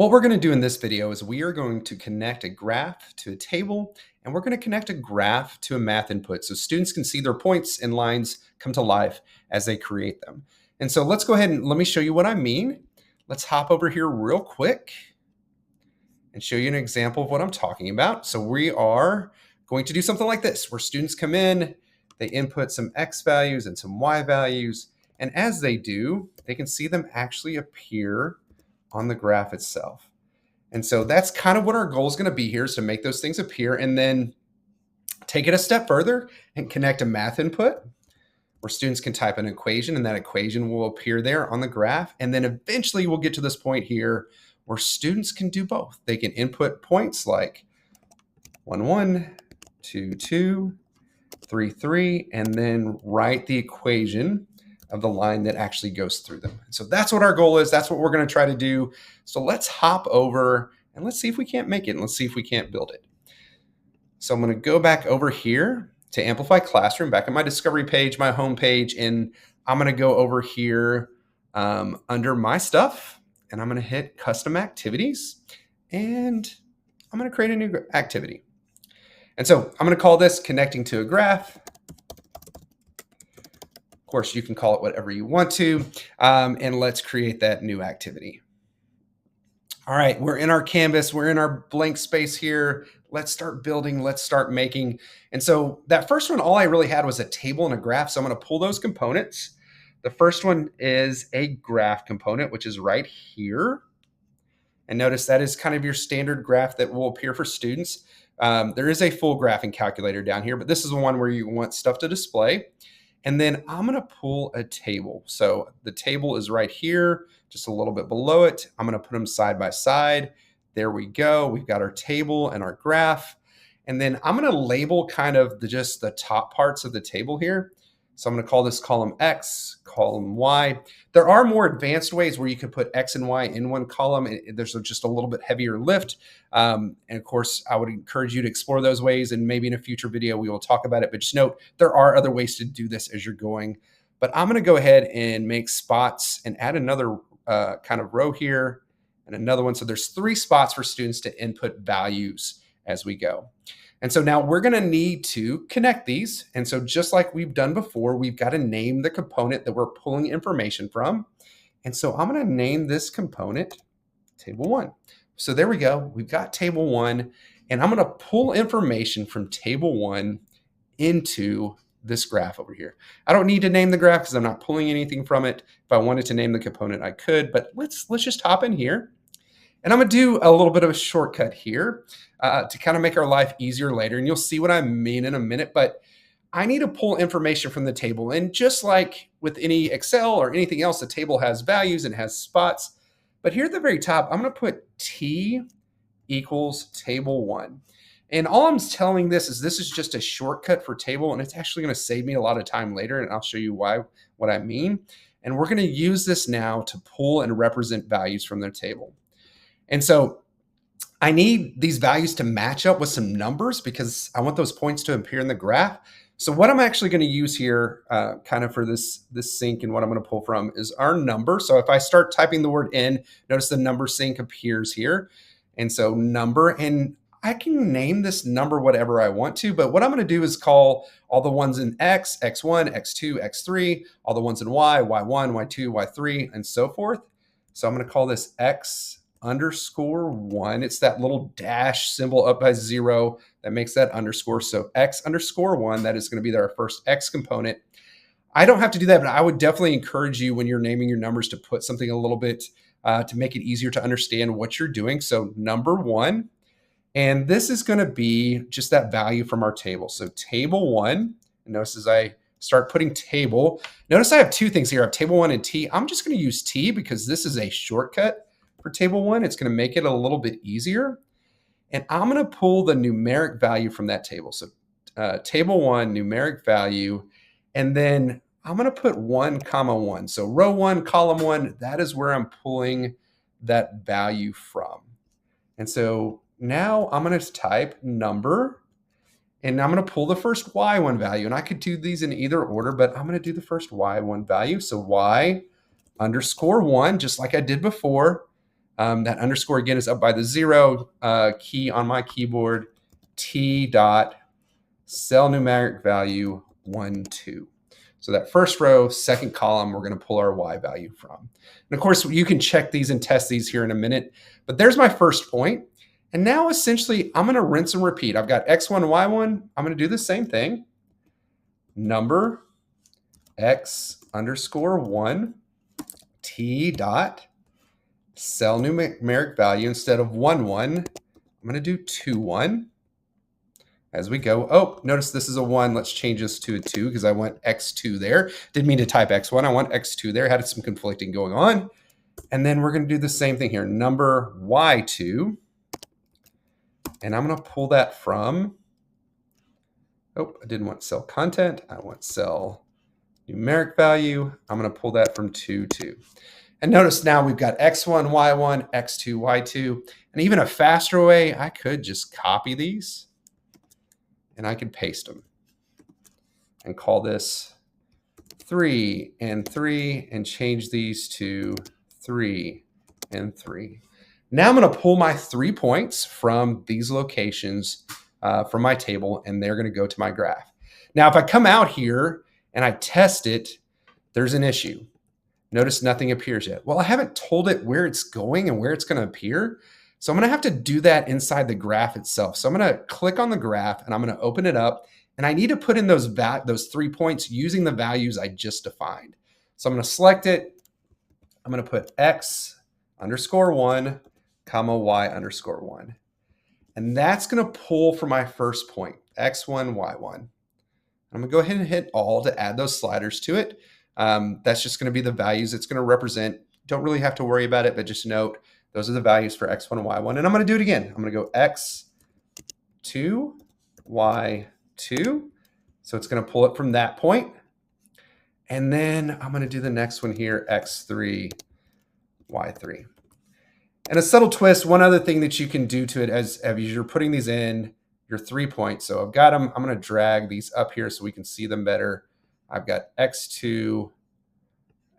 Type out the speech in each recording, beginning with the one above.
What we're going to do in this video is we are going to connect a graph to a table, and we're going to connect a graph to a math input so students can see their points and lines come to life as they create them. And so let's go ahead and let me show you what I mean. Let's hop over here real quick and show you an example of what I'm talking about. So we are going to do something like this, where students come in, they input some X values and some Y values, and as they do, they can see them actually appear on the graph itself. And so that's kind of what our goal is going to be here, is to make those things appear and then take it a step further and connect a math input where students can type an equation and that equation will appear there on the graph. And then eventually we'll get to this point here where students can do both. They can input points like 1, 1, 2, 2, 3, 3, and then write the equation of the line that actually goes through them. So that's what our goal is. That's what we're going to try to do. So let's hop over and let's see if we can't make it. And let's see if we can't build it. So I'm going to go back over here to Amplify Classroom, back on my Discovery page, my home page, and I'm going to go over here under my stuff, and I'm going to hit Custom Activities, and I'm going to create a new activity. And so I'm going to call this Connecting to a Graph. Of course, you can call it whatever you want to, and let's create that new activity. All right, we're in our canvas, we're in our blank space here. Let's start building, let's start making. And so that first one, all I really had was a table and a graph. So I'm going to pull those components. The first one is a graph component, which is right here. And notice that is kind of your standard graph that will appear for students. There is a full graphing calculator down here, but this is the one where you want stuff to display. And then I'm going to pull a table. So the table is right here, just a little bit below it. I'm going to put them side by side. There we go. We've got our table and our graph. And then I'm going to label kind of just the top parts of the table here. So I'm going to call this column X, column Y. There are more advanced ways where you can put X and Y in one column. There's just a little bit heavier lift. And of course, I would encourage you to explore those ways. And maybe in a future video, we will talk about it. But just note, there are other ways to do this as you're going. But I'm going to go ahead and make spots and add another kind of row here and another one. So there's 3 spots for students to input values as we go. And so now we're going to need to connect these. And so just like we've done before, we've got to name the component that we're pulling information from. And so I'm going to name this component table 1. So there we go. We've got table 1, and I'm going to pull information from table 1 into this graph over here. I don't need to name the graph because I'm not pulling anything from it. If I wanted to name the component, I could, but let's just hop in here. And I'm going to do a little bit of a shortcut here to kind of make our life easier later. And you'll see what I mean in a minute, but I need to pull information from the table. And just like with any Excel or anything else, the table has values and has spots. But here at the very top, I'm going to put T equals table 1. And all I'm telling this is just a shortcut for table, and it's actually going to save me a lot of time later. And I'll show you what I mean. And we're going to use this now to pull and represent values from their table. And so I need these values to match up with some numbers because I want those points to appear in the graph. So what I'm actually going to use here kind of for this sync and what I'm going to pull from is our number. So if I start typing the word in, notice the number sync appears here. And so number, and I can name this number whatever I want to, but what I'm going to do is call all the ones in X, X1, X2, X3, all the ones in Y, Y1, Y2, Y3, and so forth. So I'm going to call this X underscore 1. It's that little dash symbol up by 0 that makes that underscore. So X underscore 1, that is going to be our first X component. I don't have to do that, but I would definitely encourage you when you're naming your numbers to put something a little bit to make it easier to understand what you're doing. So number 1, and this is going to be just that value from our table. So table 1, and notice as I start putting table, notice I have 2 things here. I have table 1 and T. I'm just going to use T because this is a shortcut for table 1. It's going to make it a little bit easier. And I'm going to pull the numeric value from that table. So table 1, numeric value, and then I'm going to put 1, comma 1. So row 1, column 1, that is where I'm pulling that value from. And so now I'm going to type number, and I'm going to pull the first Y1 value. And I could do these in either order, but I'm going to do the first Y1 value. So Y underscore 1, just like I did before. That underscore again is up by the 0 key on my keyboard. T dot cell numeric value 1, 2. So that first row, second column, we're going to pull our Y value from. And of course, you can check these and test these here in a minute. But there's my first point. And now essentially, I'm going to rinse and repeat. I've got X1, Y1. I'm going to do the same thing. Number X underscore 1 T dot cell numeric value. Instead of 1, 1, I'm going to do 2, 1. As we go, oh, notice this is a 1. Let's change this to a 2 because I want X2 there. Didn't mean to type X1. I want X2 there. Had some conflicting going on. And then we're going to do the same thing here. Number Y2. And I'm going to pull that from, oh, I didn't want cell content. I want cell numeric value. I'm going to pull that from 2, 2. And notice now we've got X1, Y1, X2, Y2. And even a faster way, I could just copy these. And I could paste them and call this 3 and 3 and change these to 3 and 3. Now I'm going to pull my 3 points from these locations from my table, and they're going to go to my graph. Now, if I come out here and I test it, there's an issue. Notice nothing appears yet. Well, I haven't told it where it's going and where it's going to appear. So I'm going to have to do that inside the graph itself. So I'm going to click on the graph and I'm going to open it up. And I need to put in those 3 points using the values I just defined. So I'm going to select it. I'm going to put X underscore 1, comma Y underscore 1. And that's going to pull for my first point, X1, Y1. I'm going to go ahead and hit all to add those sliders to it. That's just going to be the values it's going to represent. Don't really have to worry about it, but just note those are the values for X1 and Y1. And I'm going to do it again. I'm going to go X2, Y2. So it's going to pull it from that point. And then I'm going to do the next one here, X3, Y3. And a subtle twist, one other thing that you can do to it as you're putting these in, your 3 points. So I've got them. I'm going to drag these up here so we can see them better. I've got X2,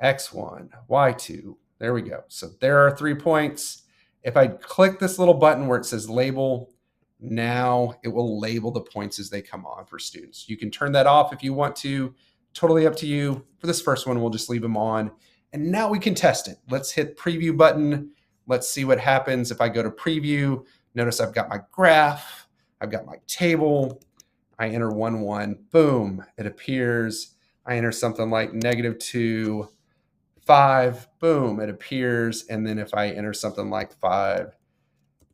X1, Y2. There we go. So there are 3 points. If I click this little button where it says label, now it will label the points as they come on for students. You can turn that off if you want to. Totally up to you. For this first one, we'll just leave them on. And now we can test it. Let's hit preview button. Let's see what happens if I go to preview. Notice I've got my graph. I've got my table. I enter 1, 1. Boom. It appears. I enter something like -2, 5, boom, it appears. And then if I enter something like 5,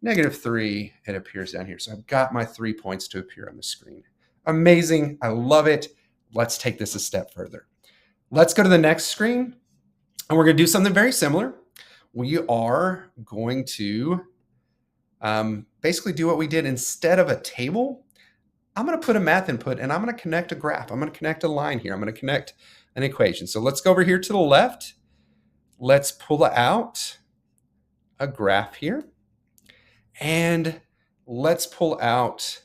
-3, it appears down here. So I've got my 3 points to appear on the screen. Amazing. I love it. Let's take this a step further. Let's go to the next screen. And we're going to do something very similar. We are going to basically do what we did. Instead of a table, I'm going to put a math input and I'm going to connect a graph. I'm going to connect a line here. I'm going to connect an equation. So let's go over here to the left. Let's pull out a graph here. And let's pull out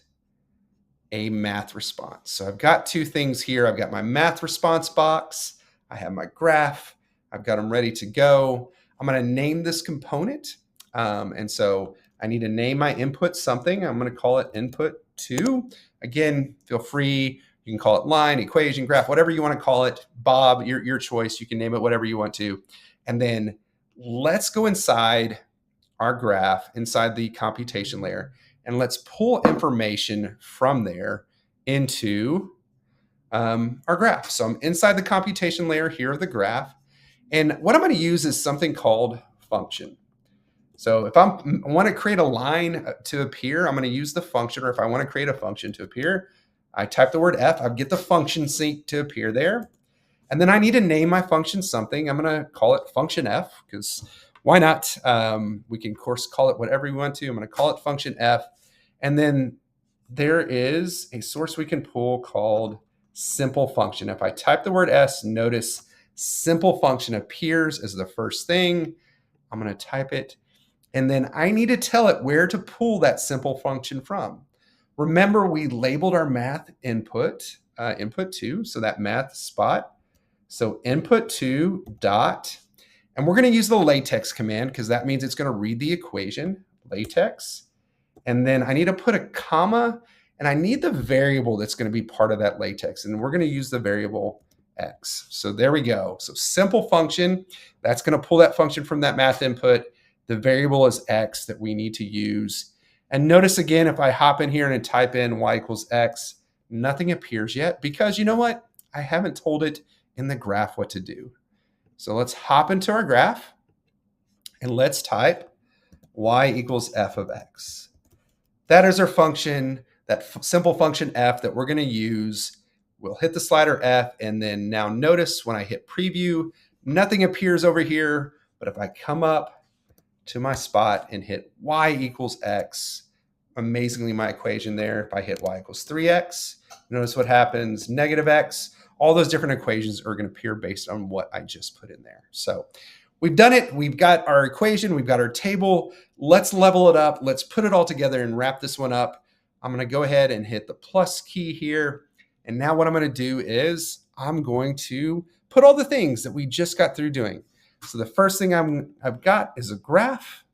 a math response. So I've got 2 things here. I've got my math response box. I have my graph. I've got them ready to go. I'm going to name this component. And so I need to name my input something. I'm going to call it input 2. Again, feel free. You can call it line, equation, graph, whatever you want to call it. Bob, your choice. You can name it whatever you want to. And then let's go inside our graph, inside the computation layer, and let's pull information from there into our graph. So I'm inside the computation layer here of the graph. And what I'm going to use is something called function. So if I want to create a line to appear, I'm going to use the function, or if I want to create a function to appear, I type the word F, I get the function sync to appear there. And then I need to name my function something. I'm going to call it function F, because why not? We can, of course, call it whatever we want to. I'm going to call it function F. And then there is a source we can pull called simple function. If I type the word S, notice simple function appears as the first thing. I'm going to type it. And then I need to tell it where to pull that simple function from. Remember, we labeled our math input, input 2, so that math spot. So input 2 dot, And we're going to use the latex command because that means it's going to read the equation, latex. And then I need to put a comma, and I need the variable that's going to be part of that latex. And we're going to use the variable x. So there we go. So simple function, that's going to pull that function from that math input. The variable is x that we need to use. And notice again, if I hop in here and type in y equals x, nothing appears yet because you know what? I haven't told it in the graph what to do. So let's hop into our graph and let's type y equals f of x. That is our function, that simple function f that we're going to use. We'll hit the slider F, and then now notice when I hit preview, nothing appears over here. But if I come up to my spot and hit y equals x, amazingly my equation there, if I hit y equals 3x, notice what happens, negative x. All those different equations are going to appear based on what I just put in there. So we've done it. We've got our equation. We've got our table. Let's level it up. Let's put it all together and wrap this one up. I'm going to go ahead and hit the plus key here. And now what I'm going to do is I'm going to put all the things that we just got through doing. So the first thing I've got is a graph.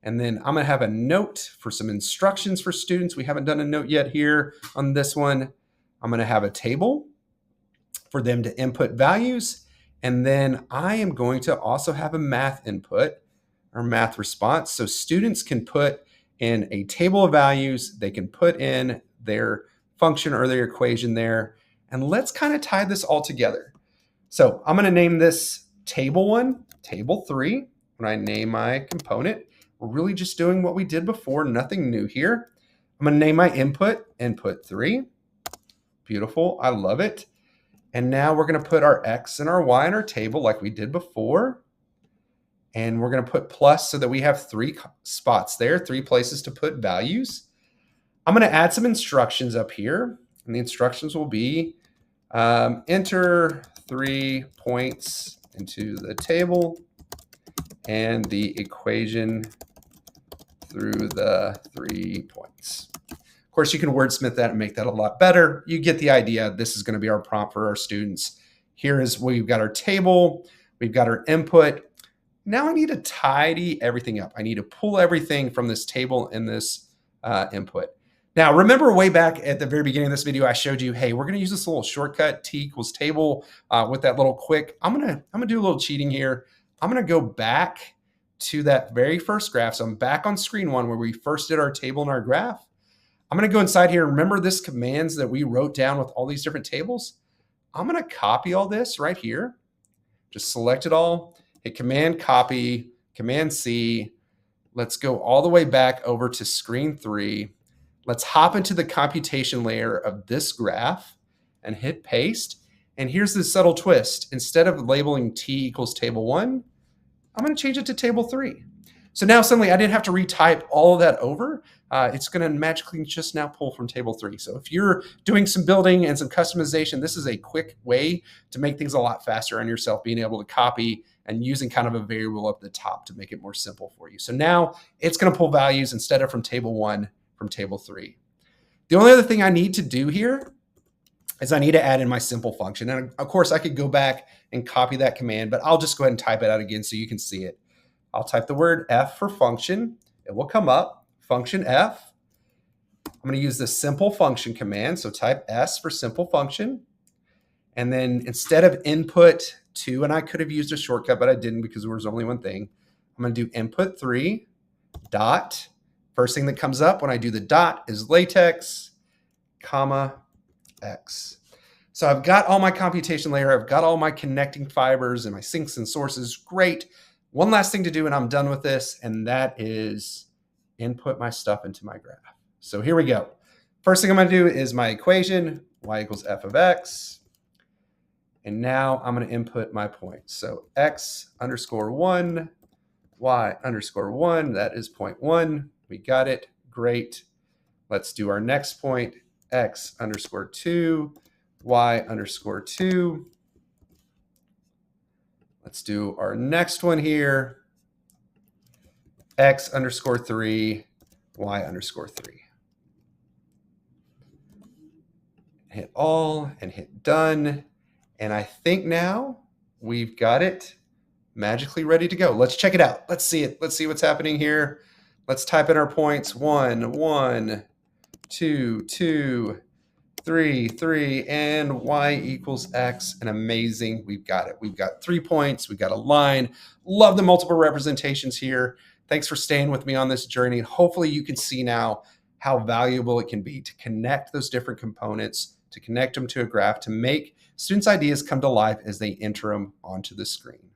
And then I'm going to have a note for some instructions for students. We haven't done a note yet here on this one. I'm going to have a table for them to input values. And then I am going to also have a math input or math response. So students can put in a table of values. They can put in their function or their equation there. And let's kind of tie this all together. So I'm going to name this table 1, table 3. When I name my component, we're really just doing what we did before, nothing new here. I'm going to name my input, input 3. Beautiful, I love it. And now we're going to put our X and our Y in our table like we did before. And we're going to put plus so that we have 3 spots there, 3 places to put values. I'm going to add some instructions up here. And the instructions will be enter 3 points into the table and the equation through the 3 points. Of course, you can wordsmith that and make that a lot better. You get the idea. This is going to be our prompt for our students. Here is where we've got our table. We've got our input. Now I need to tidy everything up. I need to pull everything from this table and this input. Now, remember way back at the very beginning of this video, I showed you, hey, we're going to use this little shortcut, t equals table, with that little quick. I'm gonna do a little cheating here. I'm going to go back to that very first graph. So I'm back on screen 1 where we first did our table and our graph. I'm going to go inside here. Remember this commands that we wrote down with all these different tables? I'm going to copy all this right here. Just select it all, hit Command copy, Command C. Let's go all the way back over to screen 3. Let's hop into the computation layer of this graph and hit paste. And here's the subtle twist. Instead of labeling t equals table 1, I'm going to change it to table 3. So now suddenly I didn't have to retype all of that over. It's going to magically just now pull from table 3. So if you're doing some building and some customization, this is a quick way to make things a lot faster on yourself, being able to copy and using kind of a variable up the top to make it more simple for you. So now it's going to pull values instead of from table 1, from table 3. The only other thing I need to do here is I need to add in my simple function. And of course I could go back and copy that command, but I'll just go ahead and type it out again so you can see it. I'll type the word F for function. It will come up, function F. I'm going to use the simple function command. So type S for simple function. And then instead of input 2, and I could have used a shortcut, but I didn't because there was only one thing. I'm going to do input 3 dot. First thing that comes up when I do the dot is latex, comma, X. So I've got all my computation layer. I've got all my connecting fibers and my sinks and sources. Great. One last thing to do and I'm done with this, and that is input my stuff into my graph. So here we go. First thing I'm going to do is my equation, y equals f of x. And now I'm going to input my points. So x underscore 1, y underscore 1, that is point 1. We got it. Great. Let's do our next point, x underscore 2, y underscore 2. Let's do our next one here, x underscore 3, y underscore 3. Hit all and hit done. And I think now we've got it magically ready to go. Let's check it out. Let's see it. Let's see what's happening here. Let's type in our points. 1, 1, 2, 2, 3, 3, and y equals x. And amazing. We've got it. We've got 3 points. We've got a line. Love the multiple representations here. Thanks for staying with me on this journey. Hopefully you can see now how valuable it can be to connect those different components, to connect them to a graph, to make students' ideas come to life as they enter them onto the screen.